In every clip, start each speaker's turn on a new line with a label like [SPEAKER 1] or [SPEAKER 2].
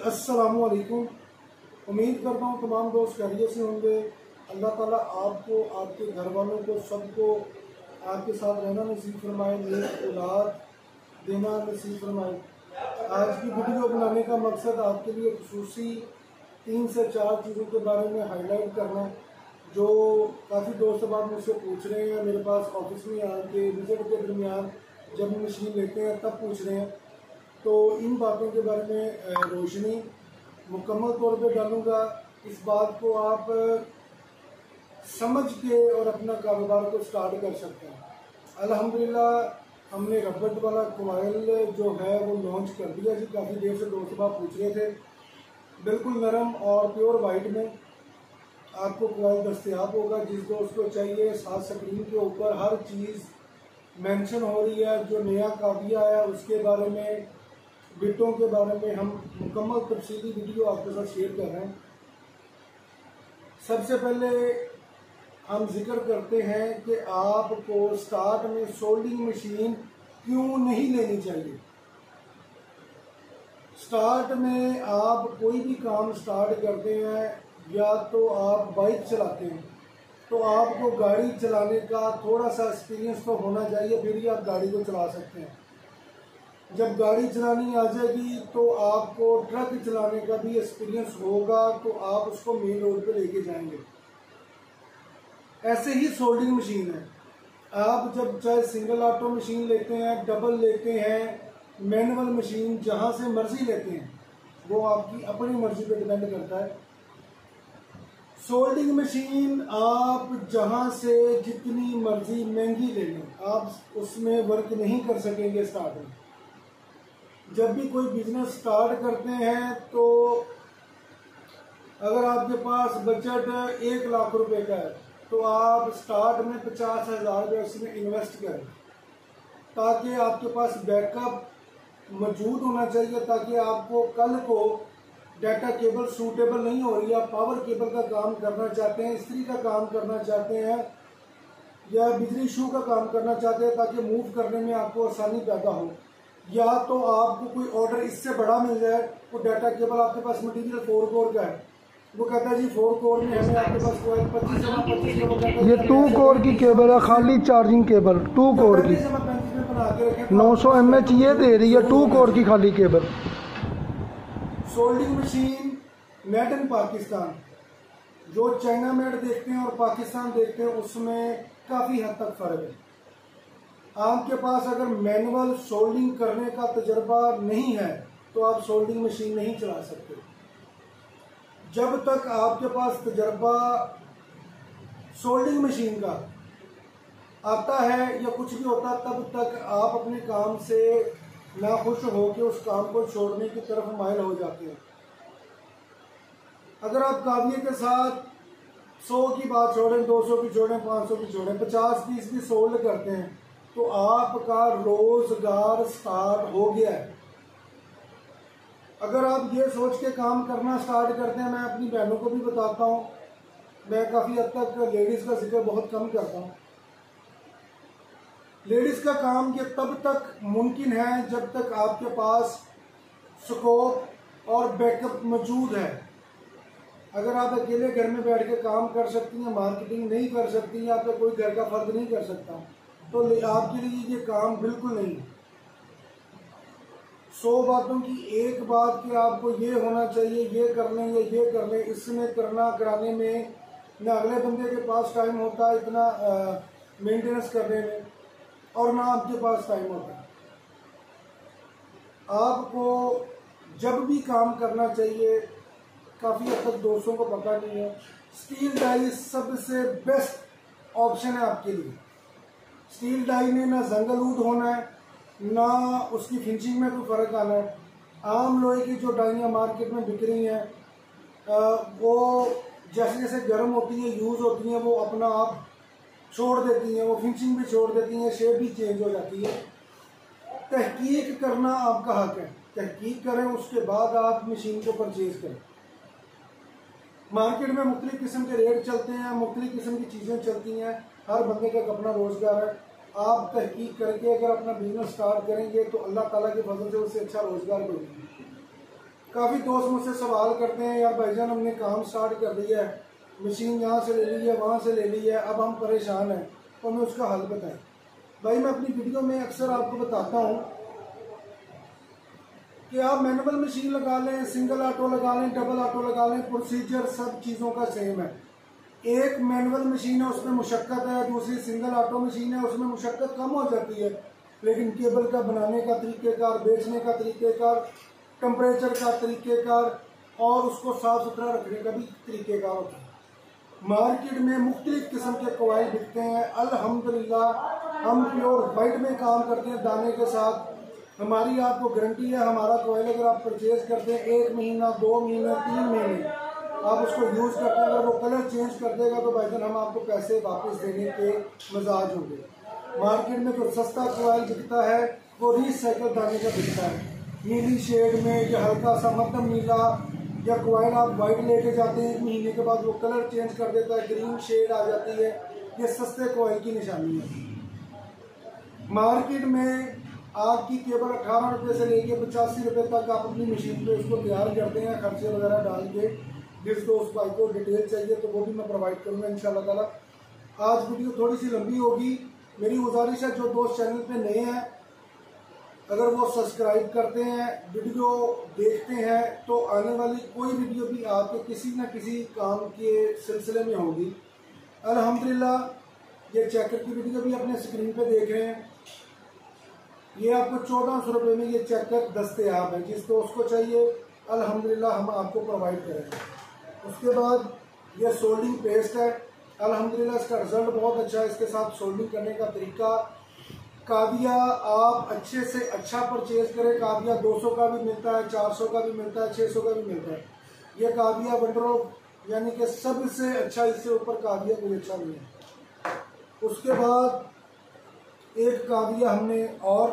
[SPEAKER 1] अस्सलामुअलैकुम। उम्मीद करता हूँ तमाम दोस्त खैरियत से होंगे। अल्लाह ताला आपको, आपके घर वालों को, सबको आपके साथ रहना नसीब फरमाए, नेक औलाद देना नसीब फरमाए। आज की वीडियो बनाने का मकसद आपके लिए खुसूसी 3 से 4 चीज़ों के बारे में हाईलाइट करना, जो काफ़ी दोस्त बाद मुझसे पूछ रहे हैं, मेरे पास ऑफिस में आके विजिट के दरमियान जब मशीन लेते हैं तब पूछ रहे हैं। तो इन बातों के बारे में रोशनी मुकम्मल तौर पे डालूँगा। इस बात को आप समझ के और अपना कारोबार को स्टार्ट कर सकते हैं। अल्हम्दुलिल्लाह हमने रबड़ वाला कोयल जो है वो लॉन्च कर दिया जी। काफ़ी देर से दोस्त बात पूछ रहे थे। बिल्कुल नरम और प्योर वाइट में आपको कोयल दस्तयाब होगा। जिस दोस्त को चाहिए, साथ स्क्रीन के ऊपर हर चीज़ मेंशन हो रही है। जो नया काविया है उसके बारे में, बिटों के बारे में हम मुकम्मल तफसीली वीडियो आपके साथ शेयर कर रहे हैं। सबसे पहले हम जिक्र करते हैं कि आपको स्टार्ट में सोल्डिंग मशीन क्यों नहीं लेनी चाहिए। स्टार्ट में आप कोई भी काम स्टार्ट करते हैं, या तो आप बाइक चलाते हैं तो आपको गाड़ी चलाने का थोड़ा सा एक्सपीरियंस तो होना चाहिए, फिर ही आप गाड़ी को चला सकते हैं। जब गाड़ी चलानी आ जाएगी तो आपको ट्रक चलाने का भी एक्सपीरियंस होगा, तो आप उसको मेन रोड पे लेके जाएंगे। ऐसे ही सोल्डिंग मशीन है। आप जब चाहे सिंगल ऑटो मशीन लेते हैं, डबल लेते हैं, मैनुअल मशीन जहां से मर्जी लेते हैं, वो आपकी अपनी मर्जी पे डिपेंड करता है। सोल्डिंग मशीन आप जहां से जितनी मर्जी महंगी ले लें, आप उसमें वर्क नहीं कर सकेंगे स्टार्ट में। जब भी कोई बिजनेस स्टार्ट करते हैं तो अगर आपके पास बजट 1 लाख रुपए का है तो आप स्टार्ट में 50,000 रुपये उसमें इन्वेस्ट करें, ताकि आपके पास बैकअप मौजूद होना चाहिए, ताकि आपको कल को डाटा केबल सूटेबल नहीं हो रही, आप पावर केबल का काम करना चाहते हैं, इस्त्री का काम करना चाहते हैं, या बिजली शू का काम करना चाहते हैं, ताकि मूव करने में आपको आसानी पैदा हो। या तो आपको कोई ऑर्डर इससे बड़ा मिल जाए, वो डाटा केबल आपके पास मटीरियल 4 कोर का है, वो कहता है जी 4 कोर में हमें आपके पास 25
[SPEAKER 2] ये 2 कोर की केबल है, खाली चार्जिंग केबल 2 कोर की 900 mAh ये दे रही है, 2 कोर की खाली cable.
[SPEAKER 1] Soldering machine made in Pakistan, जो चाइना मेड देखते हैं और पाकिस्तान देखते हैं उसमें काफ़ी हद तक फ़र्क है। आपके पास अगर मैनुअल सोल्डिंग करने का तजर्बा नहीं है तो आप सोल्डिंग मशीन नहीं चला सकते। जब तक आपके पास तजर्बा सोल्डिंग मशीन का आता है या कुछ भी होता, तब तक आप अपने काम से नाखुश होकर उस काम को छोड़ने की तरफ माइल हो जाते हैं। अगर आप काविये के साथ 100 की बात छोड़ें, 200 की छोड़ें, 500 की छोड़ें, 50-20 भी सोल्ड करते हैं तो आपका रोजगार स्टार्ट हो गया है। अगर आप ये सोच के काम करना स्टार्ट करते हैं, मैं अपनी बहनों को भी बताता हूँ, मैं काफ़ी हद तक लेडीज़ का जिक्र बहुत कम करता हूँ। लेडीज़ का काम ये तब तक मुमकिन है जब तक आपके पास स्कोप और बैकअप मौजूद है। अगर आप अकेले घर में बैठ के काम कर सकती हैं, मार्केटिंग नहीं कर सकती हैं, आप कोई घर का फर्द नहीं कर सकता, तो आपके लिए ये काम बिल्कुल नहीं है। 100 बातों की एक बात कि आपको ये होना चाहिए, ये कर लें या ये कर लें, इसमें करना कराने में न अगले बंदे के पास टाइम होता है इतना मेंटेनेंस करने में, और ना आपके पास टाइम होता है। आपको जब भी काम करना चाहिए, काफ़ी हद तक दोस्तों को पता नहीं है, स्टील डाई सबसे बेस्ट ऑप्शन है आपके लिए। स्टील डाई में ना जंगलूद होना है, ना उसकी फिनिशिंग में कोई फ़र्क आना है। आम लोहे की जो डाइयाँ मार्केट में बिक रही हैं, वो जैसे जैसे गर्म होती हैं, यूज़ होती हैं, वो अपना आप छोड़ देती हैं, वो फिनिशिंग भी छोड़ देती हैं, शेप भी चेंज हो जाती है। तहकीक करना आपका हक है, तहकीक करें, उसके बाद आप मशीन को परचेज करें। मार्केट में मुख्तलिफ किस्म के रेट चलते हैं, मुख्तलिफ किस्म की चीज़ें चलती हैं, हर बंदे का अपना रोज़गार है। आप तहकीक करके अगर अपना बिजनेस स्टार्ट करेंगे तो अल्लाह ताला के फजल से उससे अच्छा रोज़गार करेंगे। काफ़ी दोस्त मुझसे सवाल करते हैं, यार भाईजान हमने काम स्टार्ट कर दिया है, मशीन यहाँ से ले ली है, वहाँ से ले ली है, अब हम परेशान हैं, तो हमें उसका हल बताएं। भाई मैं अपनी वीडियो में अक्सर आपको बताता हूँ कि आप मैनुअल मशीन लगा लें, सिंगल ऑटो लगा लें, डबल ऑटो लगा लें, प्रोसीजर सब चीज़ों का सेम है। एक मैनुअल मशीन है उसमें मुशक्क़त है, दूसरी सिंगल ऑटो मशीन है उसमें मुशक्क़त कम हो जाती है, लेकिन केबल का बनाने का तरीक़ेकार, बेचने का तरीक़ेकार, टेम्परेचर का तरीक़ेकार और उसको साफ़ सुथरा रखने का भी तरीक़ेकार होता है। मार्केट में मुख्तलिफ़ किस्म के कॉइल बिकते हैं। अल्हम्दुलिल्लाह हम प्योर वाइट में काम करते हैं दाने के साथ। हमारी आपको गारंटी है, हमारा कॉइल अगर आप परचेज करते हैं 1 महीना, 2 महीने, 3 महीने आप उसको यूज़ करते हैं, अगर वो कलर चेंज कर देगा तो भाईजान हम आपको पैसे वापस देने के मजाज होंगे। मार्केट में जो सस्ता कॉइल बिकता है वो रिसाइकल दाने का बिकता है, नीली शेड में या हल्का सा मध्यम नीला, या कॉइल आप वाइट लेके जाते हैं 1 महीने के बाद वो कलर चेंज कर देता है, ग्रीन शेड आ जाती है, ये सस्ते कॉइल की निशानी है। मार्केट में आपकी केबल 18 रुपये से लेके 85 रुपये तक आप अपनी मशीन पे उसको तैयार करते हैं खर्चे वगैरह डाल के। जिस दोस्त भाई को डिटेल चाहिए तो वो भी मैं प्रोवाइड करूँगा इंशाल्लाह ताला। आज वीडियो थोड़ी सी लंबी होगी, मेरी गुजारिश है जो दोस्त चैनल पे नए हैं अगर वो सब्सक्राइब करते हैं, वीडियो देखते हैं तो आने वाली कोई वीडियो भी आपके किसी न किसी काम के सिलसिले में होगी। अल्हम्दुलिल्लाह ये चेकर की वीडियो भी अपने स्क्रीन पे देख रहे हैं, ये आपको 1400 रुपये में ये चेकर दस्तयाब है। जिस दोस्त को चाहिए अल्हम्दुलिल्लाह हम आपको प्रोवाइड करेंगे। उसके बाद ये सोल्डिंग पेस्ट है, अल्हम्दुलिल्लाह इसका रिजल्ट बहुत अच्छा है। इसके साथ सोल्डिंग करने का तरीका, काविया आप अच्छे से अच्छा परचेज करें। काविया 200 का भी मिलता है, 400 का भी मिलता है, 600 का भी मिलता है। ये काविया वंडर यानी कि सबसे अच्छा, इससे ऊपर काविया कोई अच्छा नहीं है। उसके बाद एक काविया हमने और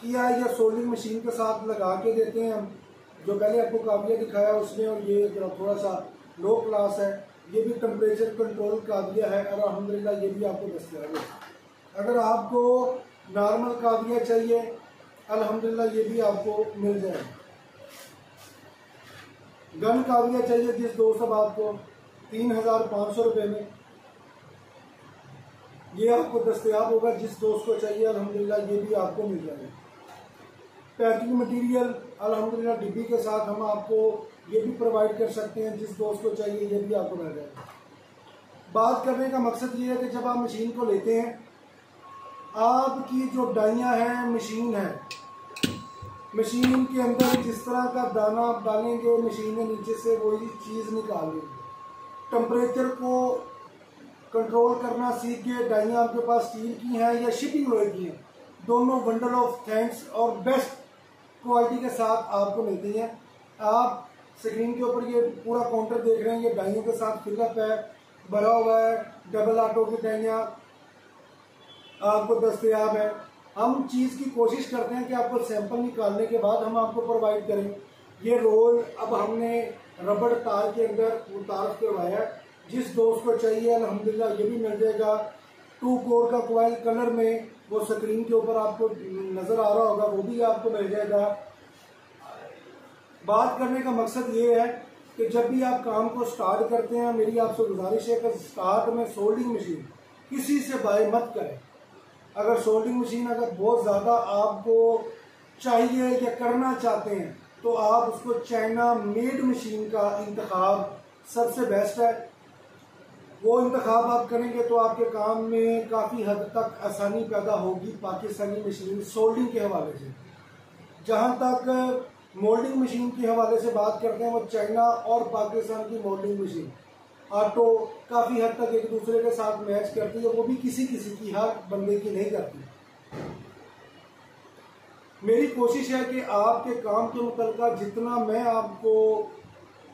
[SPEAKER 1] किया, या सोल्डिंग मशीन के साथ लगा के देते हैं हम। जो पहले आपको काविया दिखाया उसमें और ये थोड़ा सा लो क्लास है, ये भी टेम्परेचर कंट्रोल काविया है और अल्हम्दुलिल्लाह ये भी आपको दस्तयाब है। अगर आपको नॉर्मल काविया चाहिए अल्हम्दुलिल्लाह ये भी आपको मिल जाएगा। गन काविया चाहिए जिस दोस्त आपको 3500 रुपये में ये आपको दस्तयाब होगा। जिस दोस्त को चाहिए अल्हम्दुलिल्लाह ये भी आपको मिल जाएगा। पैकिंग मटेरियल अल्हम्दुलिल्लाह डिब्बी के साथ हम आपको ये भी प्रोवाइड कर सकते हैं, जिस दोस्त को चाहिए ये भी आपको मिल जाएगा। बात करने का मकसद ये है कि जब आप मशीन को लेते हैं, आपकी जो डाइयाँ हैं मशीन है, मशीन के अंदर जिस तरह का दाना आप डालेंगे मशीन में नीचे से वही चीज़ निकालेंगे। टेम्परेचर को कंट्रोल करना सीख के डाइयाँ आपके पास स्टील की हैं या शिपिंग लोहे की हैं, दोनों बंडल ऑफ थैंक्स और बेस्ट क्वालिटी के साथ आपको मिलती हैं। आप स्क्रीन के ऊपर ये पूरा काउंटर देख रहे हैं, ये डाइयों के साथ फिलअप है, भरा हुआ है। डबल ऑटो की डाइयाँ आपको दस्तयाब है। हम चीज़ की कोशिश करते हैं कि आपको सैंपल निकालने के बाद हम आपको प्रोवाइड करें। ये रोल अब हमने रबड़ तार के अंदर उतार करवाया है, जिस दोस्त को चाहिए अल्हम्दुलिल्लाह ये भी मिल जाएगा। 2 कोर का कॉइल कलर में वो स्क्रीन के ऊपर आपको नज़र आ रहा होगा, वो भी आपको मिल जाएगा। बात करने का मकसद ये है कि जब भी आप काम को स्टार्ट करते हैं, मेरी आपसे गुजारिश है कि स्टार्ट में सोल्डिंग मशीन किसी से बाय मत करें। अगर सोल्डिंग मशीन अगर बहुत ज़्यादा आपको चाहिए या करना चाहते हैं तो आप उसको चाइना मेड मशीन का इंतखाब सबसे बेस्ट है। वो इंतखाब आप करेंगे तो आपके काम में काफ़ी हद तक आसानी पैदा होगी पाकिस्तानी मशीन सोल्डिंग के हवाले से। जहाँ तक मोल्डिंग मशीन के हवाले से बात करते हैं, वो चाइना और पाकिस्तान की मोल्डिंग मशीन ऑटो काफ़ी हद तक एक दूसरे के साथ मैच करती है, वो भी किसी किसी की, हर बंदे की नहीं करती। मेरी कोशिश है कि आपके काम के मुताल्लिक़ जितना मैं आपको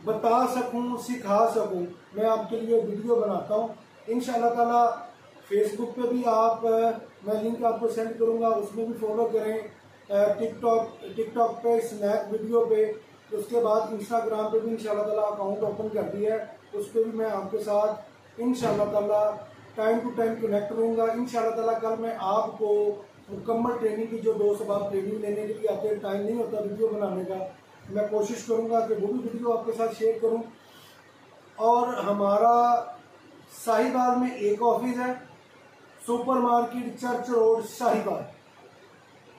[SPEAKER 1] बता सकूं, सिखा सकूं, मैं आपके लिए वीडियो बनाता हूं। इंशाअल्लाह ताला फेसबुक पे भी आप, मैं लिंक आपको सेंड करूंगा, उसमें भी फॉलो करें। टिकटॉक पे, स्नैप वीडियो पे, उसके बाद इंस्टाग्राम पे भी इंशाअल्लाह ताला अकाउंट ओपन कर दिया है, उस पर भी मैं आपके साथ इंशाअल्लाह ताला टाइम टू टाइम कनेक्ट रहूँगा। इंशाअल्लाह ताला कल मैं आपको मुकम्मल ट्रेनिंग की, जो 2 सुबह ट्रेनिंग लेने के लिए आते हैं, टाइम नहीं होता वीडियो बनाने का, मैं कोशिश करूँगा कि वो भी वीडियो आपके साथ शेयर करूँ। और हमारा शाहीबाग में एक ऑफिस है, supermarket church road Shahibaug.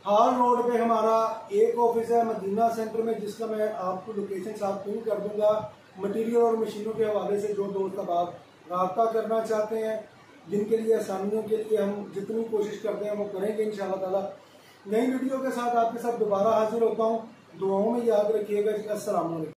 [SPEAKER 1] हाल रोड पे हमारा एक ऑफिस है मदीना सेंटर में, जिसका मैं आपको लोकेशन साथ पिन कर दूंगा। मटेरियल और मशीनों के हवाले से जो दोस्त अब आप रब्ता करना चाहते हैं, जिनके लिए आसानियों के लिए हम जितनी कोशिश करते हैं वो करेंगे इंशाअल्लाह ताला। नई वीडियो के साथ आपके साथ दोबारा हाजिर होता हूँ। दुआओं में याद रखिएगा। अस्सलाम वालेकुम।